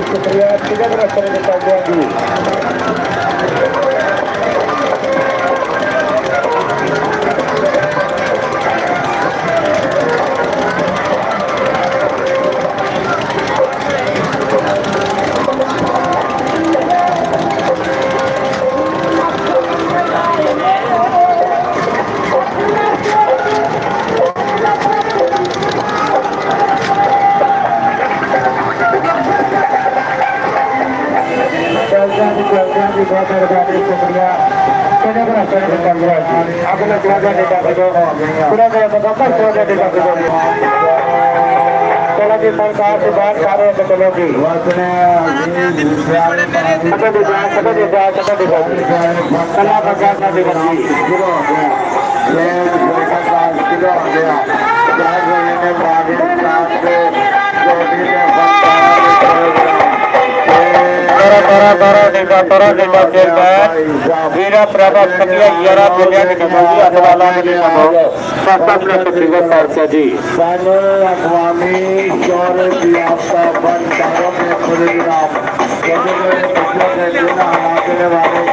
शुक्रिया तिगत रखने के सरकार से बात कर रहे थे चलो जी कला पंचायत का वीरा प्रभाव सतिया दुनिया के नमूजी अतवाला के नमो सतत में तकरीबन सरसा जी सानो अकवामी शौर्य की आपका बंदारों में खुदराम कहते हुए पिछले दिन हमारे वाले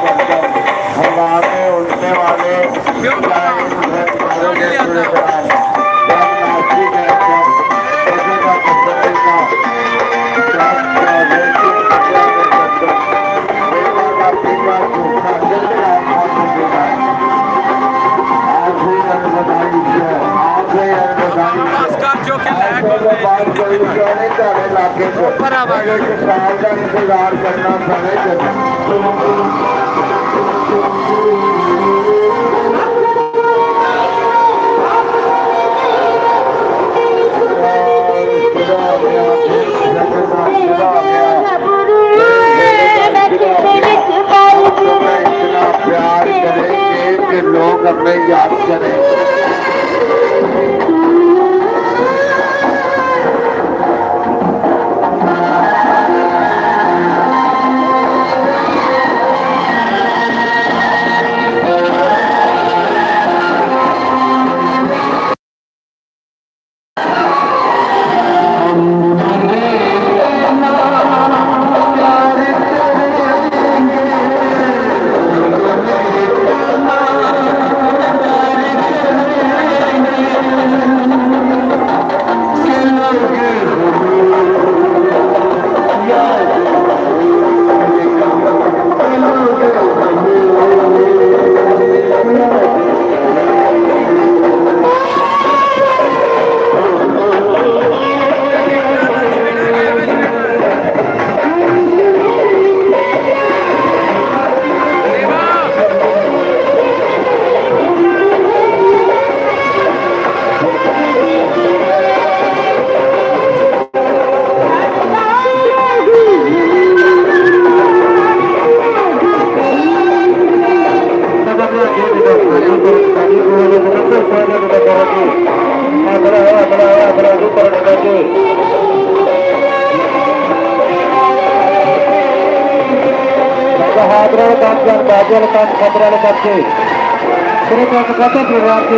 हमारे उठने वाले इंतजार करना प्यार करेंगे कि लोग हमें याद करें।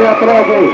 यात्रा गई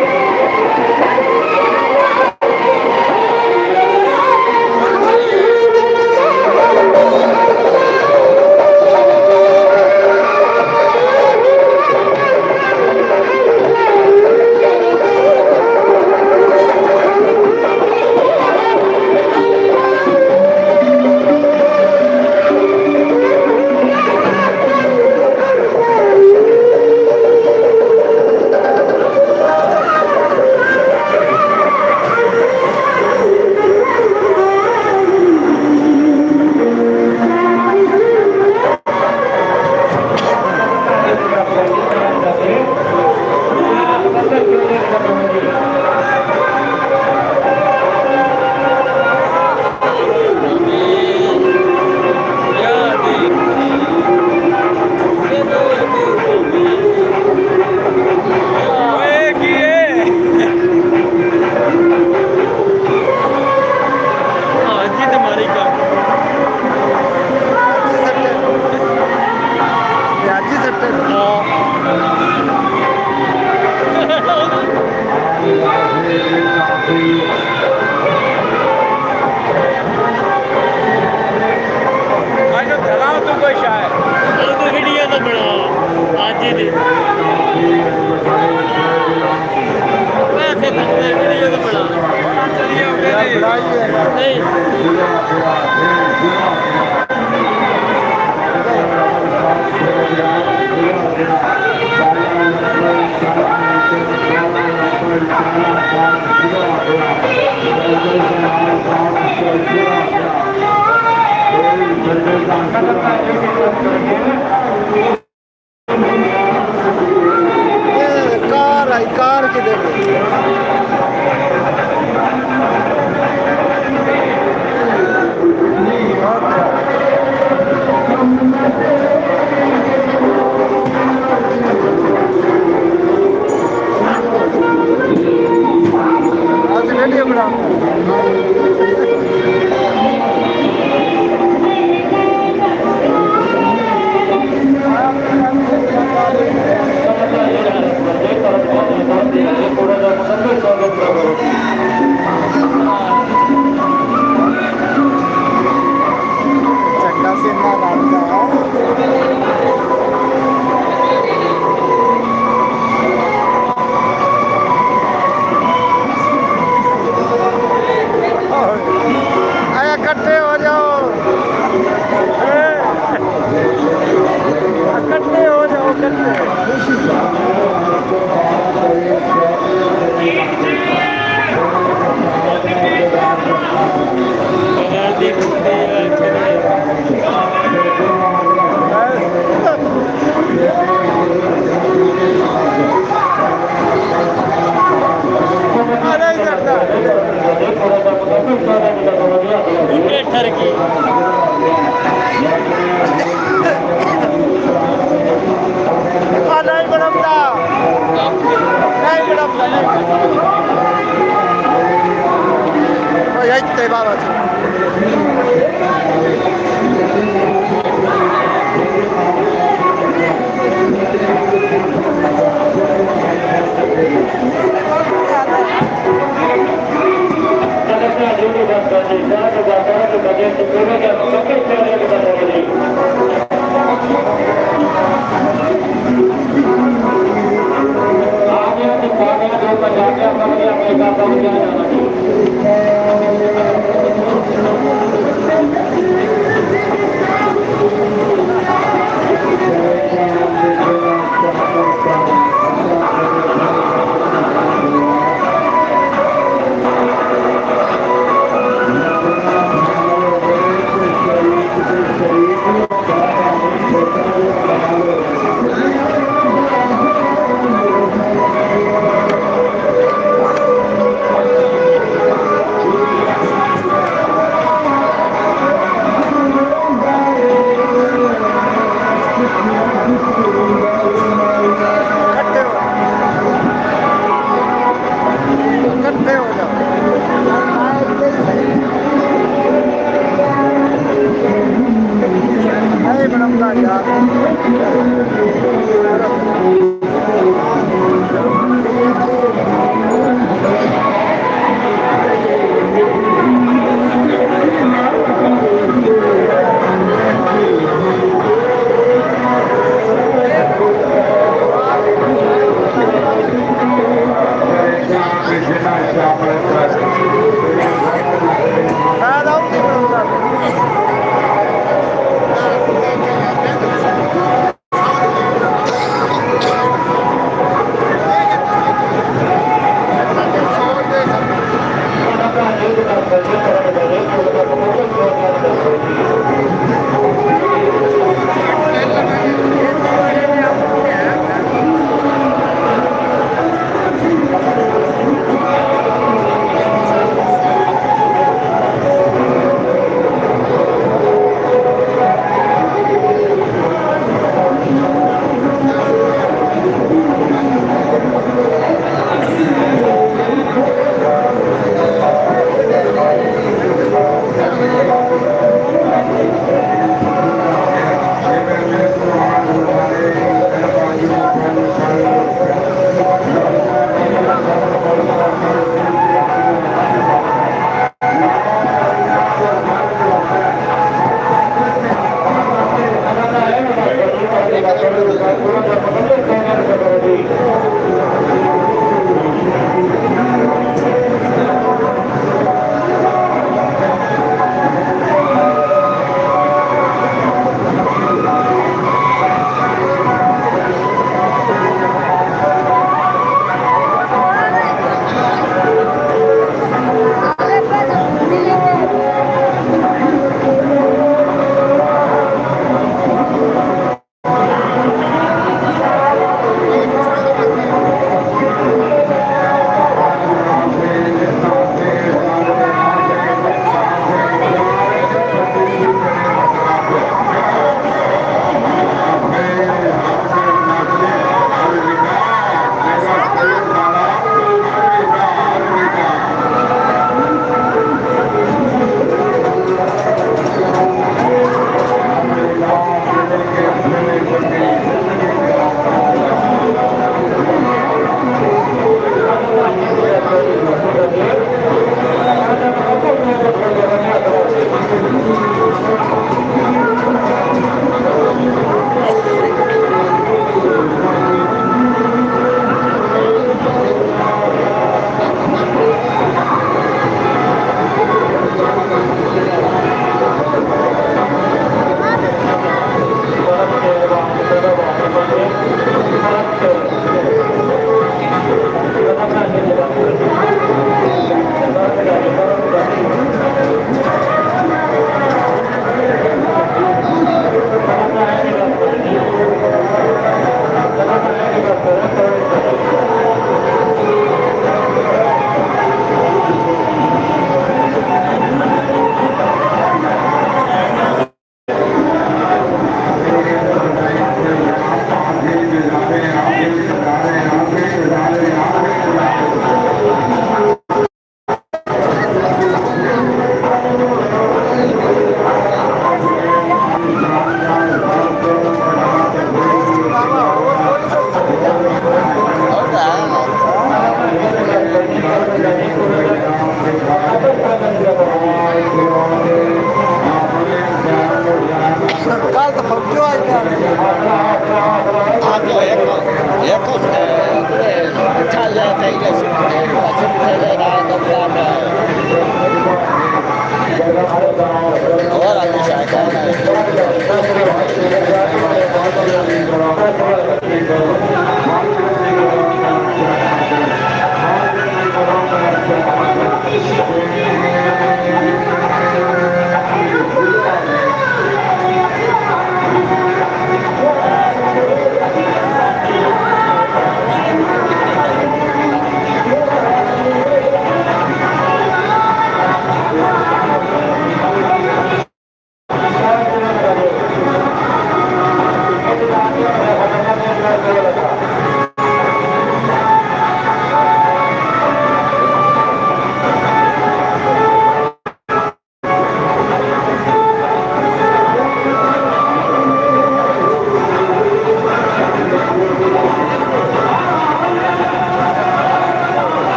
कार के देवे आज ले लिया बड़ा चंगा से ना आया इकट्ठे हो जाओ इकट्ठे हो जाओ नहीं बड़मदा यही बाबा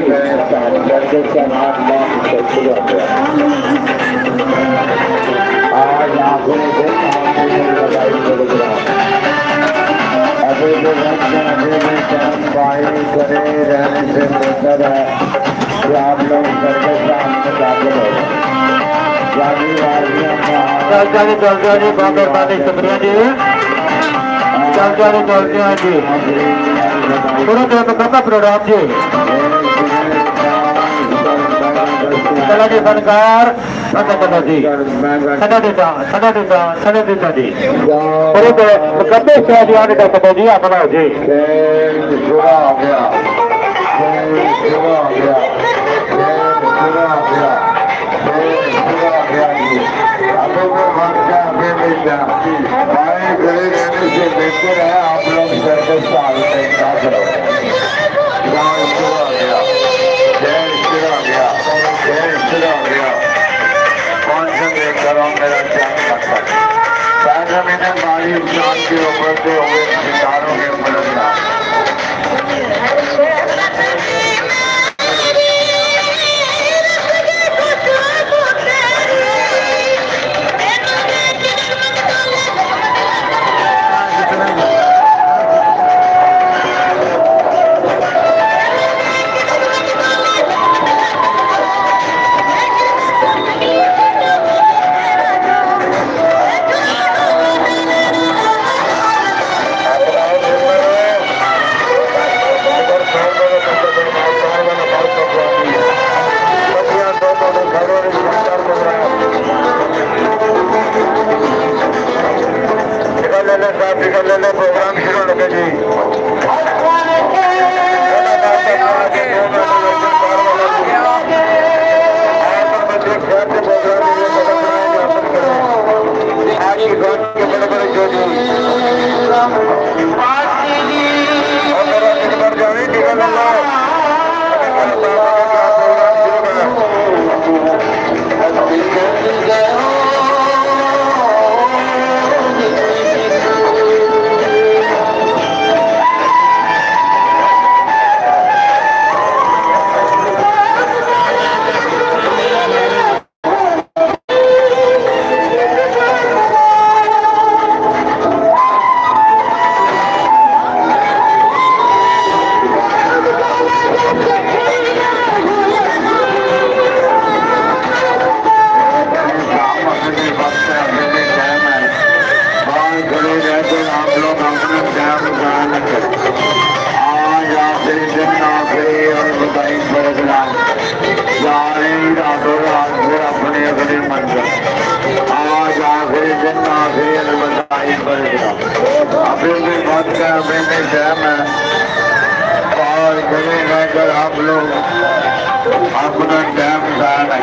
जगदीश का नाम शुरू हो गया आज आखिरी दिन लगाई प्रोग्राम अभी जो अभी भी चरण बाई करे रहने से बेहतर है कि आप लोग करके सामने दाखिल हो जानी वादियों चल बाबर बानी शुक्रिया जी चल जी पूरा दिन का प्रोग्राम जी चला जी फनकार चला जी सदा देता जी पूरे कब्बे से जी अपना जी शुरू हो गया शुरू हो गया शुरू हो गया शुरू हो गया जी अभी वो वक्त आगे मिल जाए बाएं खड़े रहने से बेहतर है आप लोग सर्कस का आलोचना करो शुरू हो गया शुरू हो गया शुरू हो गया कौन सा देख करो मेरा क्या मतलब पैसा मैंने बारी चांद के ऊपर से हुए सितारों के ऊपर प्रोग्राम शुरू लगे जी आज की गौर के बड़े बड़े जो जी जाने निकल आप लोग अपना डैम जाना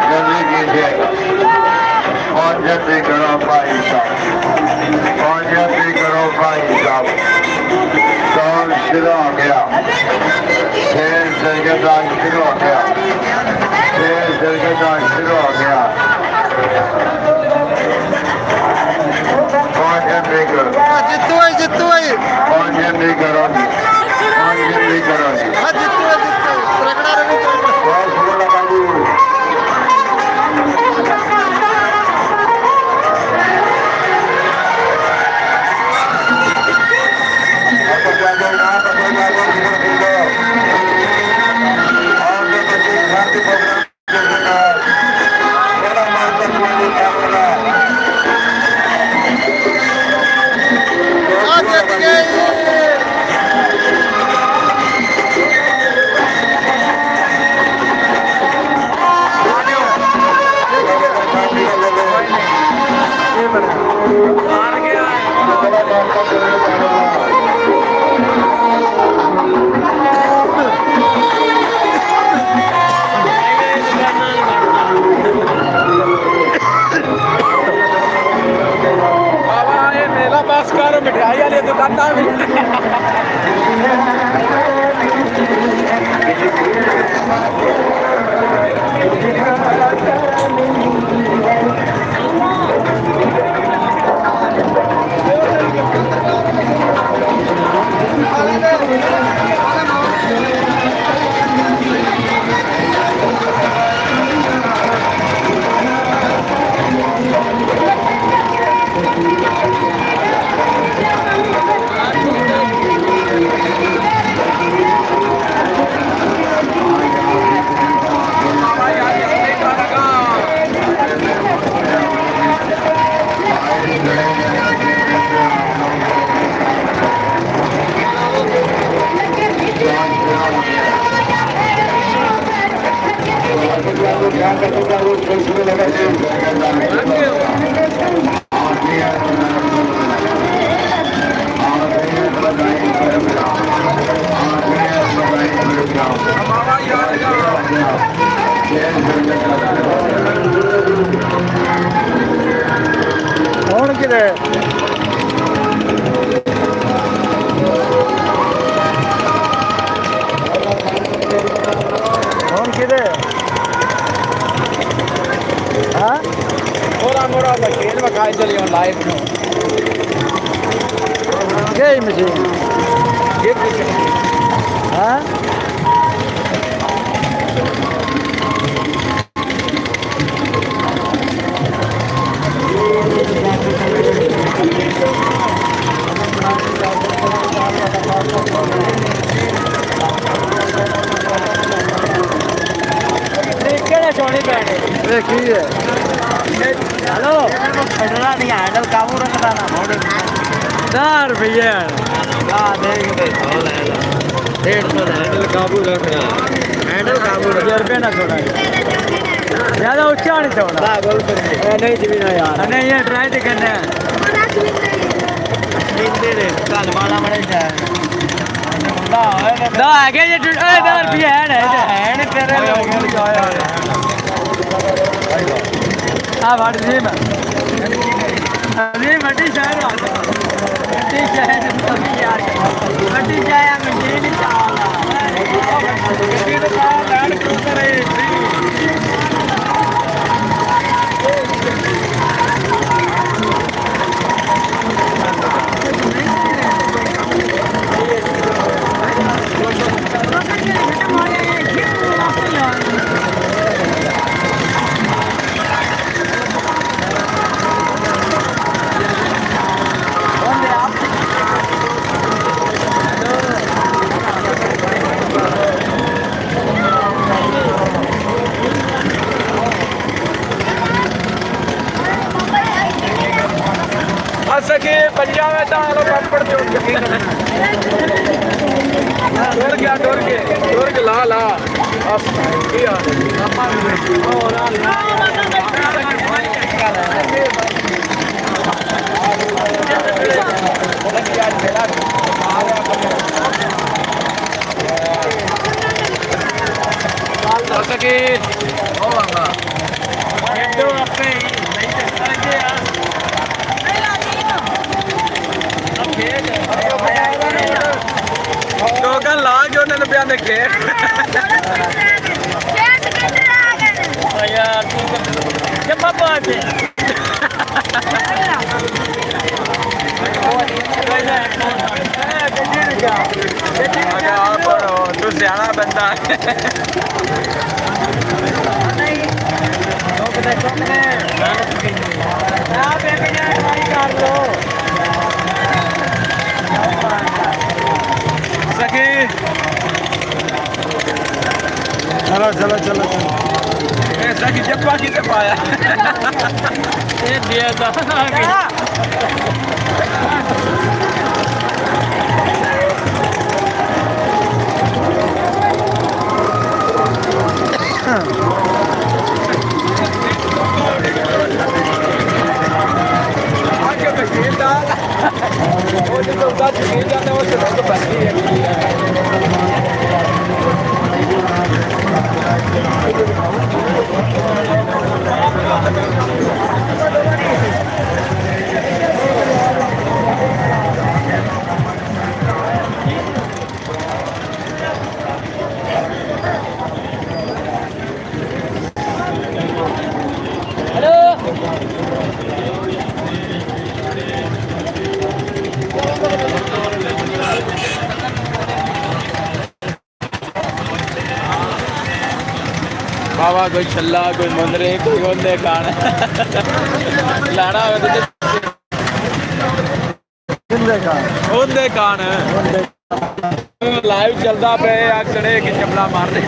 जल्दी कीजिएगा और जल्दी करो भाई साहब और जल्दी करो भाई साहब दौड़ शुरू हो गया खेल सरगर्दान शुरू हो गया खेल सरगर्दान शुरू हो गया और जल्दी करो जितू भाई और जल्दी करो और जल्दी करो बहुत शुरू लगा दी मिठाई वाले दुकानदार भी ਹੁਣ ਕਿਤੇ ਹੁਣ ਕਿਤੇ ਹਾਂ मोरा मोरा मशीन में खाई चली हूँ लाइव में ਗਈ ਮਸ਼ੀਨ ਹਾਂ किहड़े सोने पैने ਇਹ ਕੀ ਹੈ हेलो पेट्रोल नहीं हैंडल काबू रखता ना मोड़े 10 ਰੁਪਏ हाँ देख दे 150 हैंडल काबू रखना हैंडल काबू रुपये ना छोड़ा ज्यादा ऊंचा नहीं छोड़ा नहीं जमीन यार नहीं ये ट्राई तो करना है दे कल माला बड़े जाए दो आगे ये 10 रुपये है ना हैंड तेरे हाँ वाट जी मैं अभी मटी शहर मटी शहर यार मटी जाए मटी नहीं चावला सके पंजाब में तो आलो पापड़ चोट डोर के ला ला सके टोकन ला के उन्होंने बयान देखे यार जब पापा आते तू सियाना बंदा सके चलो चलो चलो ऐसा कि जप्पा किसे पाया ये दिया था आगे मशीन डाल वो जो उधर मशीन जाते वो से तो बनती है बाबा कोई छल्ला कोई मंदरे कोई होंदे कान लाड़ा होंदे कान लाइव चलता पे आखड़े कि चमला मार दे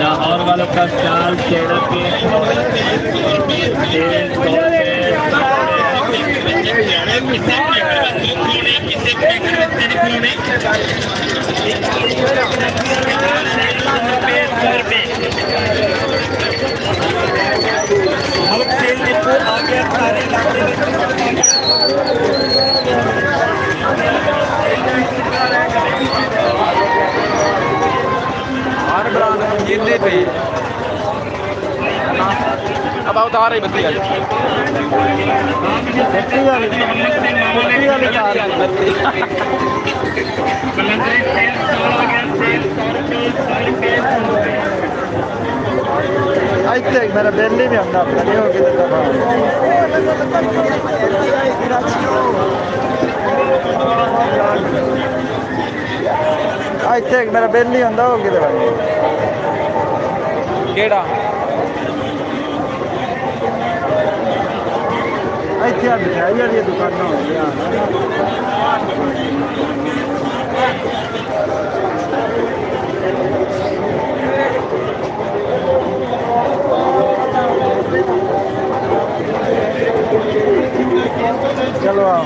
लाहौर वालों का चाल चेहरा के जिंदे पे अब उतार ही बत्ती ਇੱਥੇ ਮੇਰਾ ਬਿੱਲ ਹੀ ਨਹੀਂ ਆਉਂਦਾ ਨਹੀਂ ਹੋ ਕਿਤੇ ਦਫਾ ਇੱਥੇ ਮੇਰਾ ਬਿੱਲ ਨਹੀਂ ਆਉਂਦਾ ਹੋ ਕਿਤੇ ਕਿਹੜਾ ਇੱਥੇ ਆ ਮਿਠਾਈ ਵਾਲੀਆਂ ਦੁਕਾਨਾਂ ਹੁੰਦੀਆਂ चलो आओ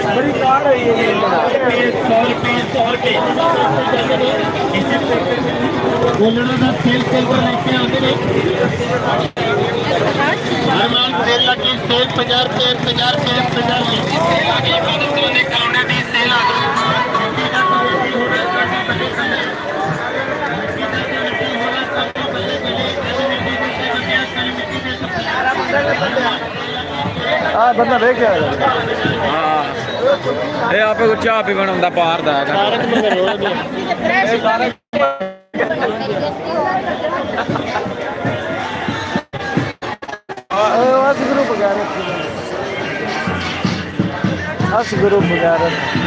बड़ी कार है ये 100 बोलना था सेल पर लेके आते नहीं हरमान सेल लगी सेल 50 रुपए 50 रुपए 50 सेल आ गई सोने करोड़े की सेल आ गई हाँ बंदा देख क्या हाँ ये आप को चाह भी बनाता बाहर दा ग्रुप वगैरह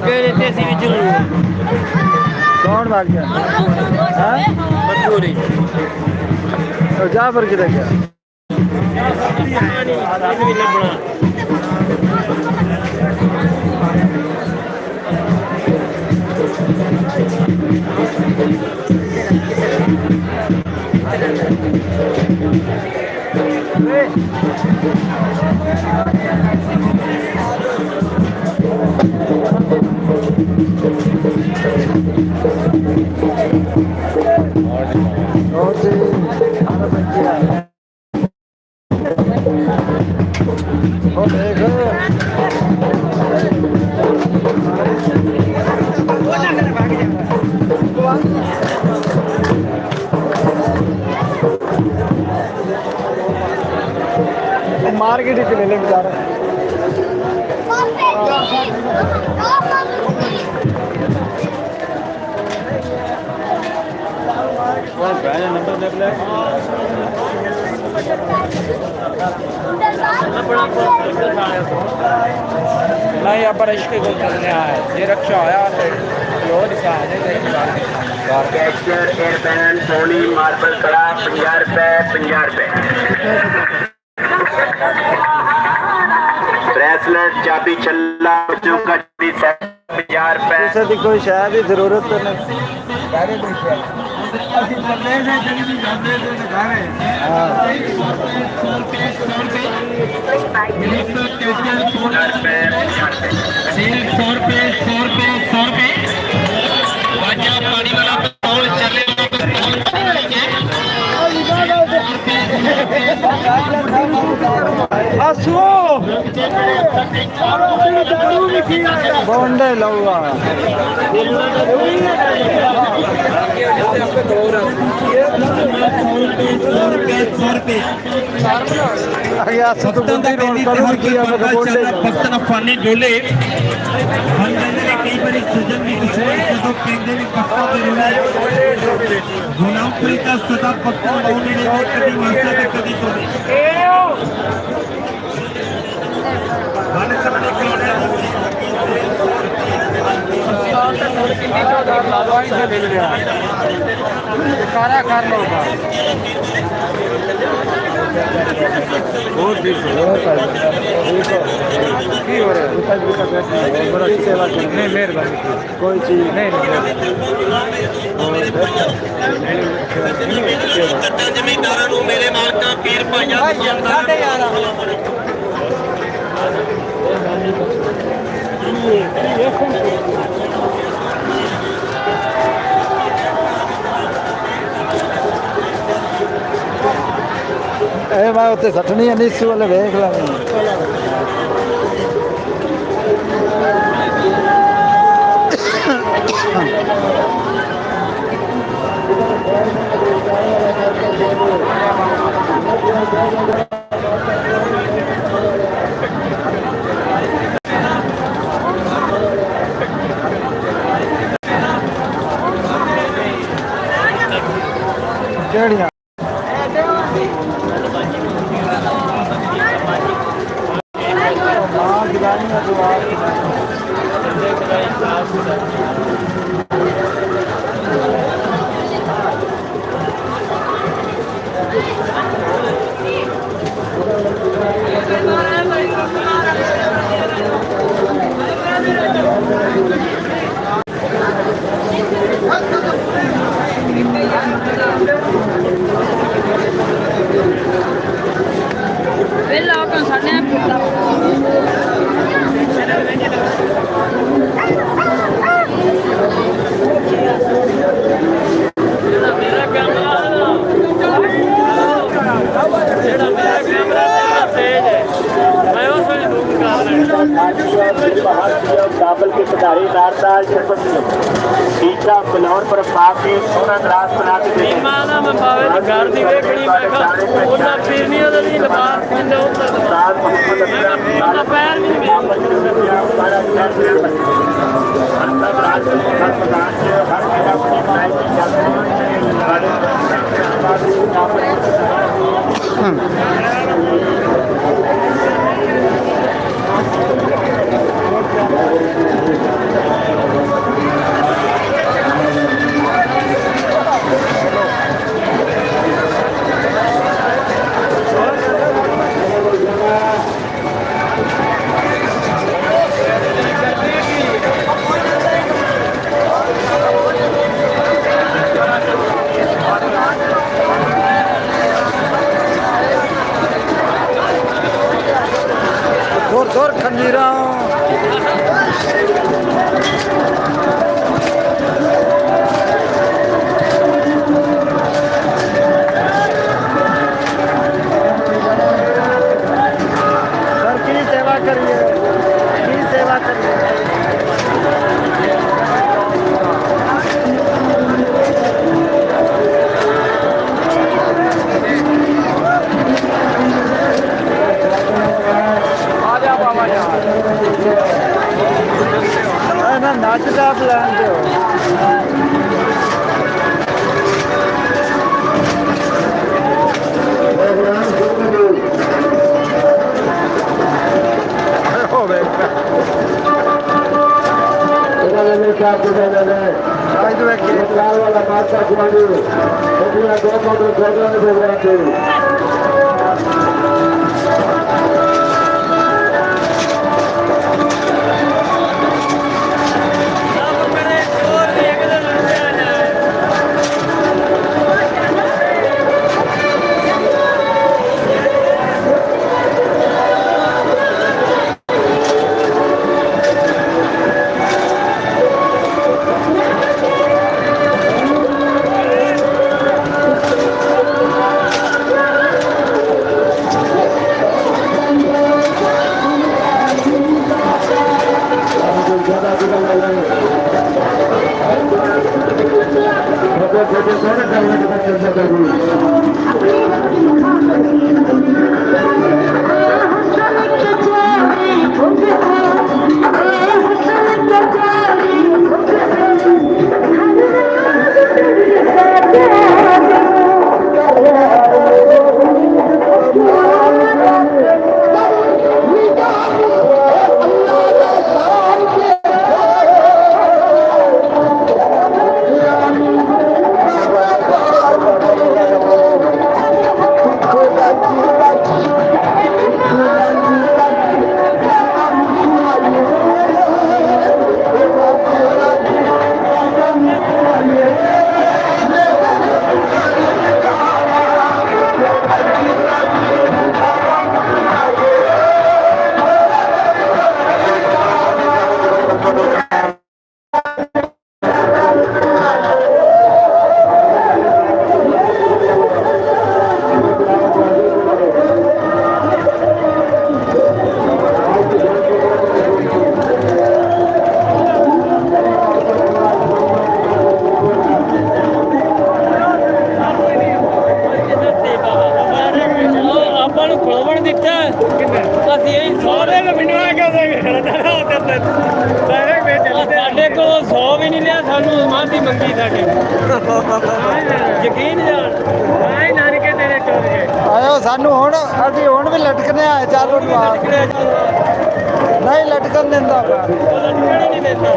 ਅੱਗੇ ਦਿੱਤੇ ਸੀ ਵਿੱਚ कौन भाग गया हाँ? ਮਜ਼ਦੂਰੀ तो जाफर किधर गया ਵੀ ਲੱਭਣਾ और से आधा बच्चे और देख मार्केट ही चले ले बेचारा नंबर देख ले ਨਹੀਂ ਆਪਾਂ ਰਿਸ਼ਤੇ ਕੋਲ ਚੱਲਨੇ ਆਏ ਜੇ ਰੱਖਿਆ ਹੋਇਆ ਤੇ ਉਹ ਦਿਖਾ ਦੇ कैशियर एयरबैन सोनी मार्बल कड़ा 50 रुपए 50 रुपए ब्रेसलेट चाबी छल्ला चौका 50 रुपए किसी की कोई शायद ही जरूरत तो नहीं पानी वाला पेट्रोल चले बॉन्डे लौआ भक्तन अफाने डोले हम कहते हैं कई बार सजन भी कुछ ਜਦੋਂ ਕਹਿੰਦੇ ਵੀ ਭਗਤਾਂ ਦੇ ਰੋਲੇ ਗੁਲਾਮਪੁਰੀ ਦਾ ਸਦਾ ਭਗਤਾਂ ਲਾਉਣੇ ਨੇ ਕਦੀ ਮਾਸਾ ਤੇ ਕਦੀ ਤੋੜੇ ਮਨ ਸਮਣੇ ਕੋਲੇ कारा कर लो बहुत की हो रहा है बड़ा सेवा करने मेहरबानी कोई चीज नहीं ਜ਼ਮੀਂਦਾਰਾਂ ਨੂੰ ਮੇਰੇ ਮਾਲਕਾਂ ਪੀਰ ਭਾਈਆਂ ਦੀ ਜਨਤਾ मैं उत्ते सटनी है नीसू वाले वेख लानी केड़ियां काबल के खिलाड़ी नारदार टीका बिलौर पर पाके सोना ग्रास बना के ਤੁਰ ਖੰਜੀਰਾਂ ਸਰ ਕੀ ਸੇਵਾ ਕਰੀਏ ਕੀ ਸੇਵਾ ਕਰੀਏ ਨਾ ਨੱਚਦਾ ਪਲਾਨ ਦਿਓ ਹੋਵੇ ਇਹਨਾਂ ਨੇ ਕਿਹਾ ਕਿ ਅੱਜ ਦੇ ਵੇਖੀ ਲਾਲ ਵਾਲਾ ਬਾਦਸ਼ਾਹ ਕੁਮਾਰੀ ਉਹਦੀਆਂ ਦੋ ਮੋਟਰ ਪ੍ਰੋਗਰਾਮ ਦੇ ਪ੍ਰੋਗਰਾਮ ਤੇ ਸਾਡੇ ਕੋਲ 100 ਵੀ ਨਹੀਂ ਲਿਆ ਸਾਨੂੰ ਮਾਦੀ ਮੰਗੀ ਸਾਡੇ ਯਕੀਨ ਜਾਣ ਆਏ ਨਾਨਕੇ ਤੇਰੇ ਚੋਰ ਗਏ ਆਇਓ ਸਾਨੂੰ ਹੁਣ ਅਸੀਂ ਹੁਣ ਵੀ ਲਟਕਨੇ ਆਏ ਚਾਲੂ ਨੂੰ ਆ ਨਹੀਂ ਲਟਕਣ ਦਿੰਦਾ ਲਟਕਣ ਨਹੀਂ ਦਿੰਦਾ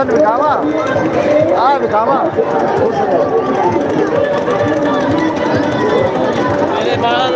ਵਿਖਾਵਾ ਆ ਵਿਖਾਵਾ ਮੇਰੇ ਬਾਅਦ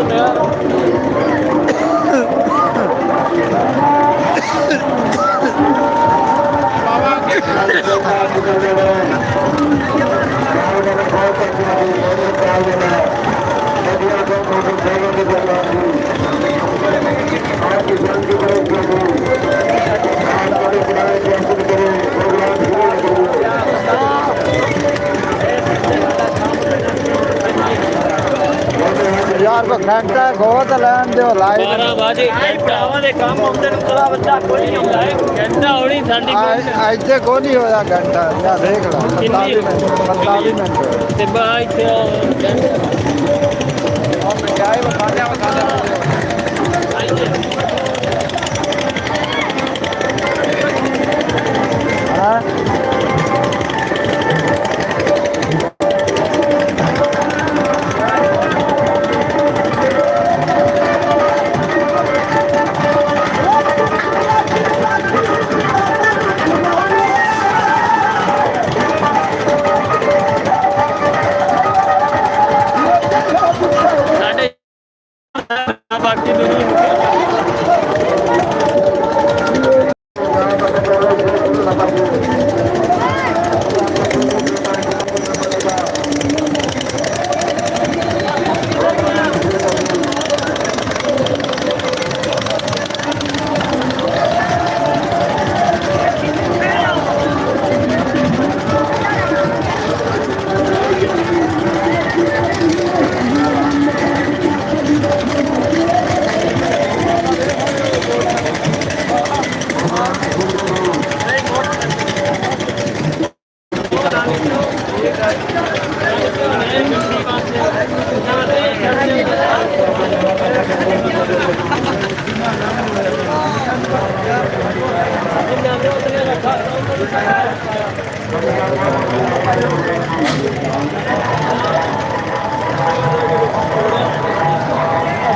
यार को घंटा गोद लैन दियो लाइट 12 ਵਜੇ ਭਰਾਵਾਂ ਦੇ ਕੰਮ ਆਉਂਦੇ ਨੂੰ ਤਲਾ ਬੱਚਾ ਕੋਈ ਨਹੀਂ ਹੁੰਦਾ ਹੈ ਘੰਟਾ ਹੋਣੀ ਸਾਡੀ ਇੱਥੇ ਕੋ ਨਹੀਂ ਹੋਇਆ ਘੰਟਾ ਜਾਂ ਦੇਖ ਲਾ 45 ਮਿੰਟ ਤੇ ਬਾ ਇੱਥੇ और चाय बता दे हाँ बाकी नहीं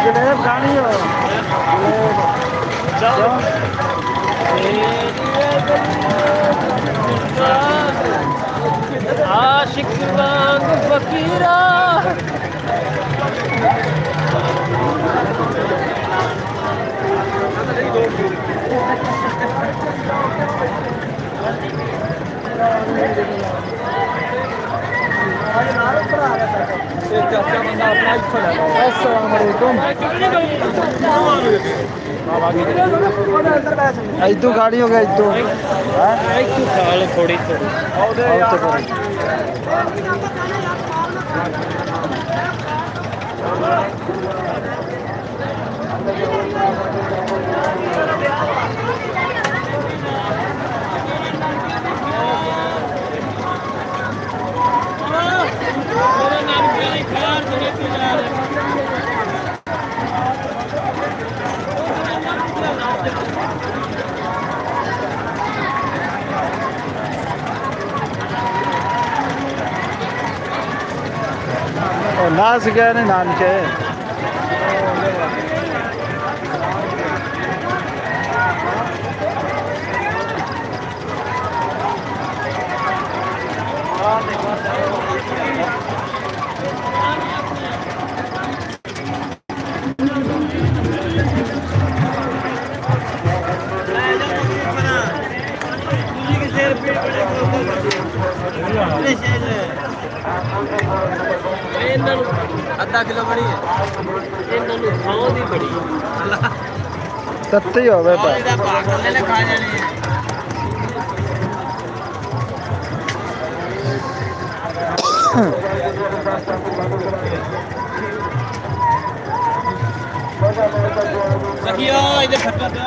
जलेब खानी हो आशिक फकीरा इतू गाड़ी हो गया इतू खाल थोड़ी नाच गए ने नान के आधा किलो बड़ी है इन्होंने खाओ दी बड़ी तत्ते हो गए पर ने खा जानी है सखियो इधर खट्टा दो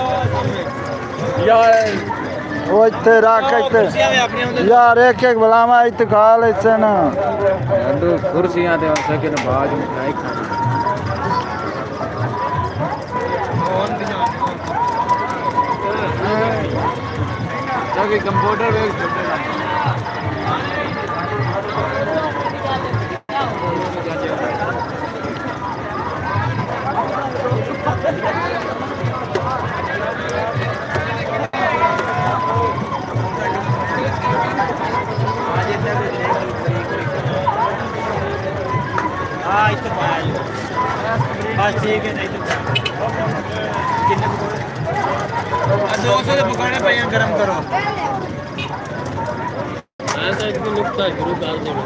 यार वो इतने राख इतने यार एक एक बुलावा इतने खा ले इससे ना कुर्सियां दे सके ना बाज मिठाई खानी जब कंप्यूटर वेग बस ठीक है नहीं तो 200 के पकौड़े पे गरम करो मैं तो इसको नुकता शुरू कर दूंगा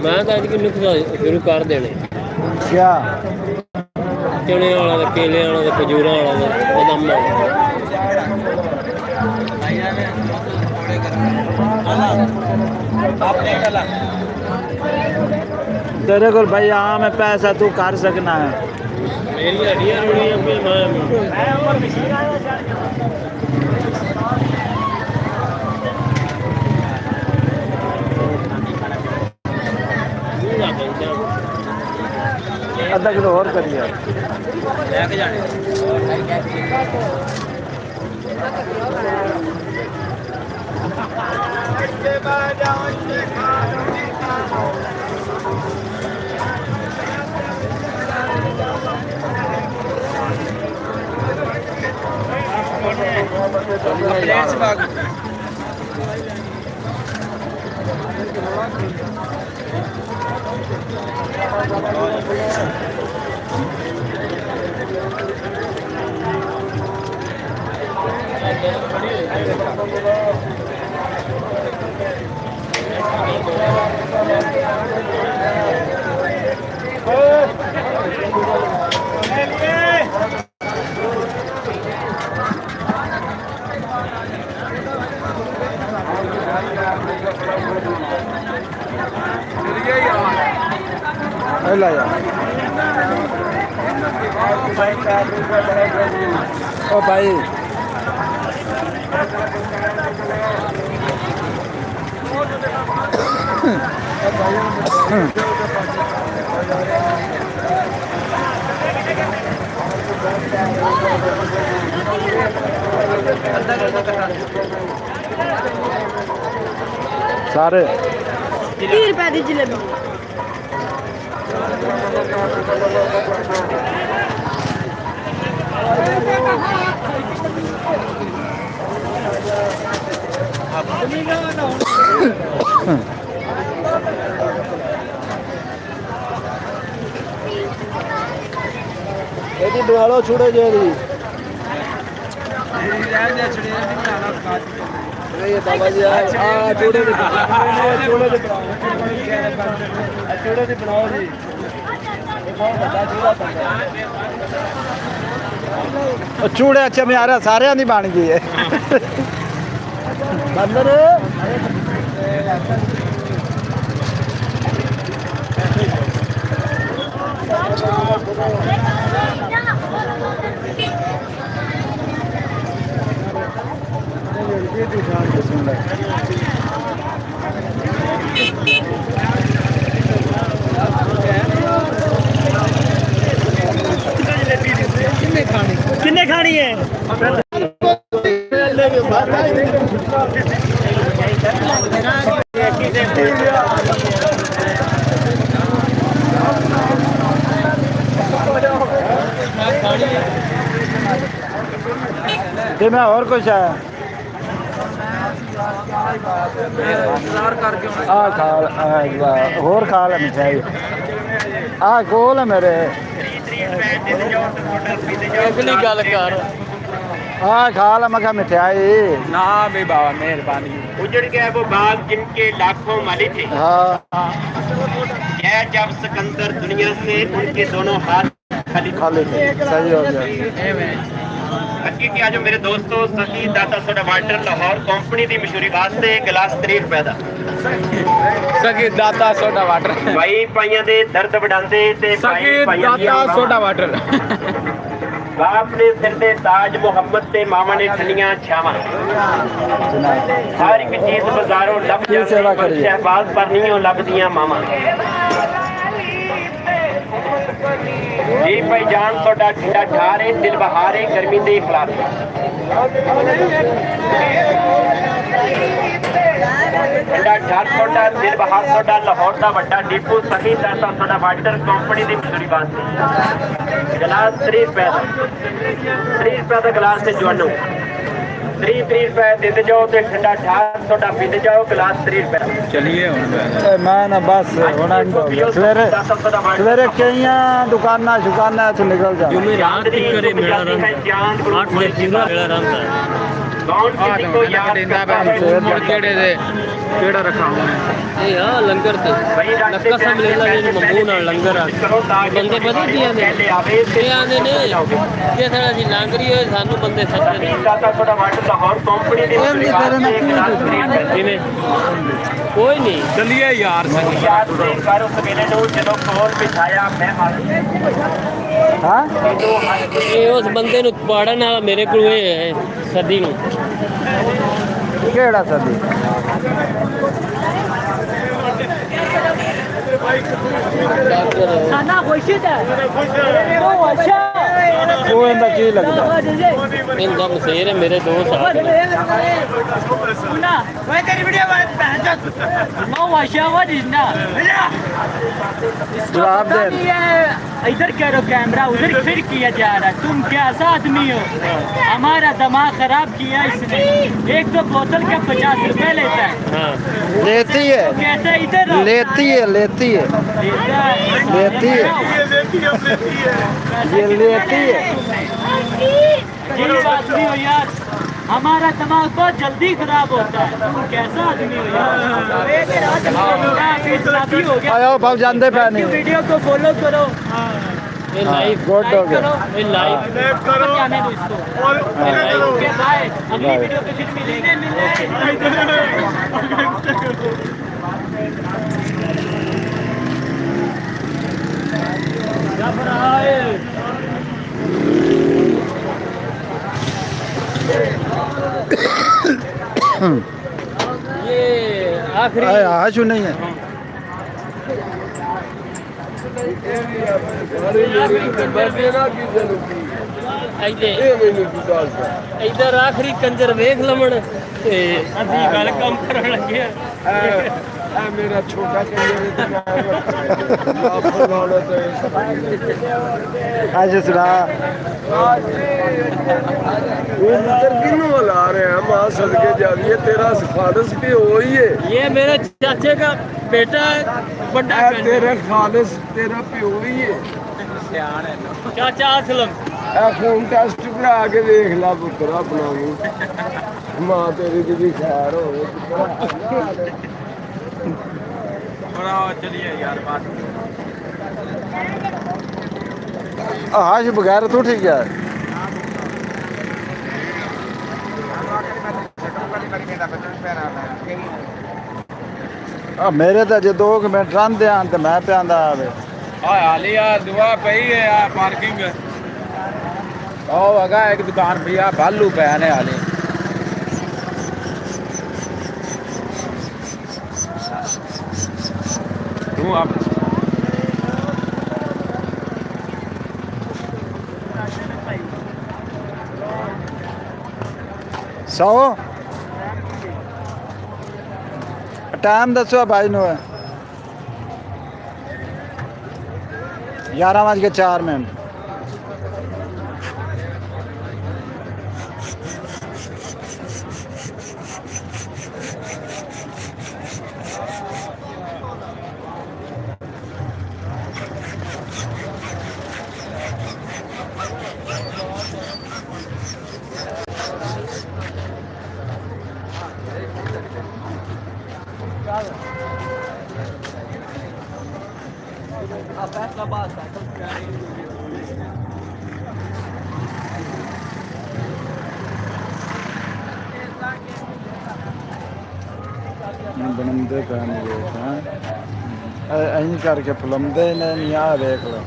मैं तो इसको नुकता शुरू कर देने क्या चने वाला ते केले वाला ते खजूरा वाला ते बदाम वाला तेरे को भाई हाँ मैं पैसा तू कर सकना है मेरी हड्डियां रुड़ियां पे मैं आधा किलो और करिए लेके जाने प्लेट से भाग ਲੈ ਜਾ ਉਹ ਭਾਈ ਸਾਰੇ 30 ਰੁਪਏ ਦੀ ਜਲੇਬੀ ਇਹਦੀ ਬਣਾ ਲਓ ਛੋੜੇ ਜਿਹੇ ਦੀ ਇਹ ਬਾਬਾ ਜੀ ਆ ਛੋੜੇ ਦੇ ਛੋੜੇ ਦੇ ਛੋੜੇ ਦੇ ਬਣਾਓ ਜੀ ਇਹ ਬਹੁਤ ਵੱਡਾ ਛੋੜਾ ਪੈਂਦਾ ਉਹ ਚੂੜੇ ਅੱਛਾ ਮੈਂ ਆ ਰਿਹਾ ਸਾਰਿਆਂ ਦੀ ਬਣ ਗਈ ਹੈ ਬੰਦਰ किन्ने खानी है ਤੇ ਮੈਂ ਹੋਰ ਕੁਛ ਆਇਆ ਆ ਖਾ ਹੋਰ ਖਾ ਲੈ ਮਿਠਾਈ ਆ ਕੋਲ ਹੈ ਮੇਰੇ ਅਗਲੀ ਗੱਲ ਕਰ ਆ ਖਾ ਲੈ ਮੈਂ ਕਿਹਾ ਮਿਠਾਈ ਨਾ ਵੀ ਬਾਬਾ ਮਿਹਰਬਾਨੀ उजड़ गया वो बाग जिनके लाखों मालिक थे ਹਾਂ यह जब सिकंदर दुनिया से उनके दोनों हाथ खाली ਖਾਲੀ ਤੇ ਸਹੀ ਹੋ ਗਿਆ ਅੱਗੇ ਕੀ ਆਜੋ ਮੇਰੇ ਦੋਸਤੋ ਸਖੀ ਦਾਤਾ ਸੋਡਾ ਵਾਟਰ ਲਾਹੌਰ ਕੰਪਨੀ ਦੀ ਮਸ਼ਹੂਰੀ ਵਾਸਤੇ ਗਲਾਸ 30 ਰੁਪਏ ਦਾ ਸਗੀ ਦਾਤਾ ਸੋਡਾ ਵਾਟਰ ਭਾਈ ਭਾਈਆਂ ਦੇ ਦਰਦ ਵਡਾਉਂਦੇ ਤੇ ਭਾਈ ਸਗੀ ਭਾਈਆਂ ਦੀਆਂ ਦਾਤਾ ਸੋਡਾ ਵਾਟਰ ਬਾਪ ਨੇ ਸਿਰ ਦੇ ਤਾਜ ਮੁਹੰਮਦ ਤੇ ਮਾਵਾਂ ਨੇ ਠੰਡੀਆਂ ਛਾਵਾਂ ਹਰ ਇੱਕ ਚੀਜ਼ ਬਾਜ਼ਾਰੋਂ ਲੱਭ ਕੀ ਸੇਵਾ ਜਾਂਦੀ ਪਰ ਕਰੀਏ? ਸ਼ਹਿਬਾਜ਼ ਪਰ ਨਹੀਂ ਲੱਭਦੀਆਂ ਮਾਵਾਂ ਜੀ ਭਾਈ ਜਾਨ ਤੁਹਾਡਾ ਠੰਡਾ ਠਾਰੇ ਦਿਲ ਬਹਾਰੇ ਗਰਮੀ ਦੇ ਖਿਲਾਫ ਠੰਡਾ ਠਾਰ ਤੁਹਾਡਾ ਦਿਲ ਬਹਾਰ ਤੁਹਾਡਾ ਲਾਹੌਰ ਦਾ ਵੱਡਾ ਡਿਪੂ ਸਹੀ ਦਾਤਾ ਤੁਹਾਡਾ ਵਾਟਰ ਕੰਪਨੀ ਦੀ ਮਸ਼ਹੂਰੀ ਵਾਸਤੇ ਗਲਾਸ 30 ਰੁਪਏ ਦਾ 30 ਰੁਪਏ ਦਾ ਗਲਾਸ ਤੇ ਜਵਾਨੋ 30 ਰੁਪਏ ਦਿੰਦੇ ਜਾਓ ਤੇ ਠੰਡਾ ਠਾਰ ਤੁਹਾਡਾ ਪੀਂਦੇ ਜਾਓ ਗਲਾਸ 30 ਰੁਪਏ ਦਾ ਚਲਿਏ ਹੁਣ ਮੈਂ ਨਾ ਬਸ ਹੋਣਾ ਨਹੀਂ ਹੋ ਗਿਆ ਸਵੇਰੇ ਸਵੇਰੇ ਕਈਆਂ ਦੁਕਾਨਾਂ ਸ਼ੁਕਾਨਾਂ ਤੋਂ ਨਿਕਲ ਜਾ ਰਾਤ ਦੀ ਕਰੇ ਮੇਰਾ ਰੰਗ 8 ਵਜੇ ਦਾ ਮੇਰਾ ਰੰਗ ਹੈ ਕੌਣ ਕਿਸੇ को याद करता है ਕਿਹੜੇ ਦੇ ਕਿਹੜਾ ਰੱਖਾ ਇਹ ਆ ਲੰਗਰ ਤੇ ਲੱਕਾ ਸਭ ਲੈ ਲਾ ਜੀ ਮਮੂ ਨਾਲ ਲੰਗਰ ਆ ਬੰਦੇ ਪਤਾ ਕੀ ਆਂਦੇ ਇਹ ਆਂਦੇ ਨੇ ਜੇ ਸਾਡਾ ਜੀ ਲਾਂਗਰੀ ਹੋਏ ਸਾਨੂੰ ਬੰਦੇ ਸੱਜਦੇ ਨੇ ਦਾਤਾ ਤੁਹਾਡਾ ਵਾਟਰ ਲਾਹੌਰ ਕੰਪਨੀ ਦੀ ਮਸ਼ਹੂਰੀ ਵਾਸਤੇ ਗਲਾਸ 30 ਰੁਪਏ ਦਾ ਕਿਵੇਂ ਕੋਈ ਨਹੀਂ ਚੱਲੀਏ ਯਾਰ ਸਹੀ ਯਾਦ ਦੇ ਕਰ ਉਸ ਵੇਲੇ ਨੂੰ ਜਦੋਂ ਕੋਲ ਬਿਠਾਇਆ ਮੈਂ ਹਾਂ ਇਹ ਉਸ ਬੰਦੇ ਨੂੰ ਪਾੜਨ ਵਾਲਾ ਮੇਰੇ ਕੋਲ ਇਹ ਹੈ ਸਦੀ ਨੂੰ ਕਿਹੜਾ ਸਦੀ ਡਾਕਟਰ ਖਾਣਾ ਖੁਸ਼ੀ ਦਾ ਉਹ ਅੱਛਾ ਉਹ ਇਹਦਾ ਕੀ ਲੱਗਦਾ ਇਹਦਾ ਮਸੇਰ ਹੈ ਮੇਰੇ ਦੋ ਸਾਥ ਨੇ। जवाब दे इधर करो कैमरा उधर फिर किया जा रहा है। तुम कैसा आदमी हो? हमारा दिमाग खराब किया इसने। एक तो बोतल का 50 रुपए लेता है। हाँ लेती है कहते हैं इधर आओ। लेती है लेती है लेती है ये लेती है ये आदमी हो यार, हमारा दिमाग बहुत जल्दी खराब होता है। तुम कैसा आदमी हो यार? हो गया। आयो भाव जानते पे नहीं वीडियो को फॉलो करो। ये लाइव गुड हो गया ये लाइव जाने दो इसको। ओके बाय, अगली वीडियो पे फिर मिलेंगे। ये आखिरी आशु नहीं है इधर आखिरी कंजर वेख लमन ते अभी गल कम करन लगे मेरा छोटा आज सुना ला रहे हैं माँ सदके जाइए तेरा खालिस भी हो ही है ये मेरे चाचे का बेटा बड़ा तेरा खालिस तेरा प्यो ही है चाचा असलम खून टेस्ट करा के देख ला पुत्र अपना भी माँ तेरी की खैर हो चलिए यार बात आश बगैर तू ठीक है मेरे तो जो 2 मिनट रंधे आन तो मैं पे आंदा आवे हाली यार दुआ पई है यार पार्किंग ओ अगा एक दुकान भैया भालू पे आने हाली तू आप 100 टाइम दसो भाई नो 11:04 बनते पैने अं करके फुलमदे ने नहीं आ देख लो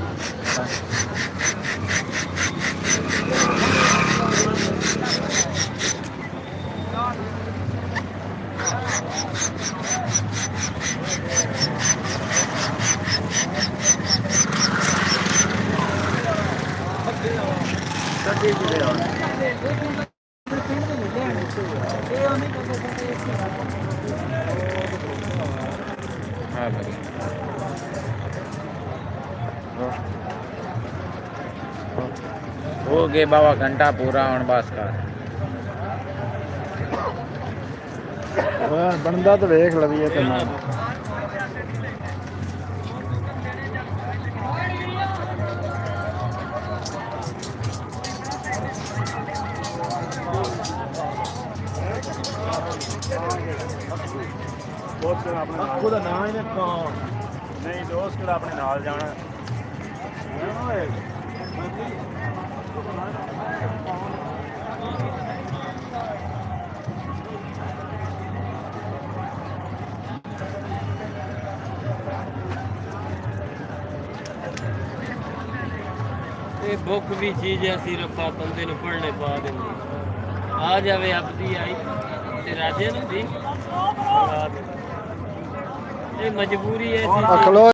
हो गए बाबा घंटा पूरा हूँ बस कर बनता तो वेख लवीए तो ना ਉਹਦਾ ਨਾਂ ਹੀ ਨਹੀਂ ਦੋਸਤ ਕਿਹੜਾ ਆਪਣੇ ਨਾਲ ਜਾਣਾ ਇਹ ਬੁੱਕ ਵੀ ਚੀਜ਼ ਐਸੀ ਰੱਖਾ ਬੰਦੇ ਨੂੰ ਪੜ੍ਹਨੇ ਪਾ ਦਿੰਦੀ ਆ ਜਾਵੇ ਆਪਦੀ ਆਈ ਤੇ ਰਾਜੇ ਨੂੰ ਦੀ ਇਹ ਮਜਬੂਰੀ ਹੈ ਅਖਲੋ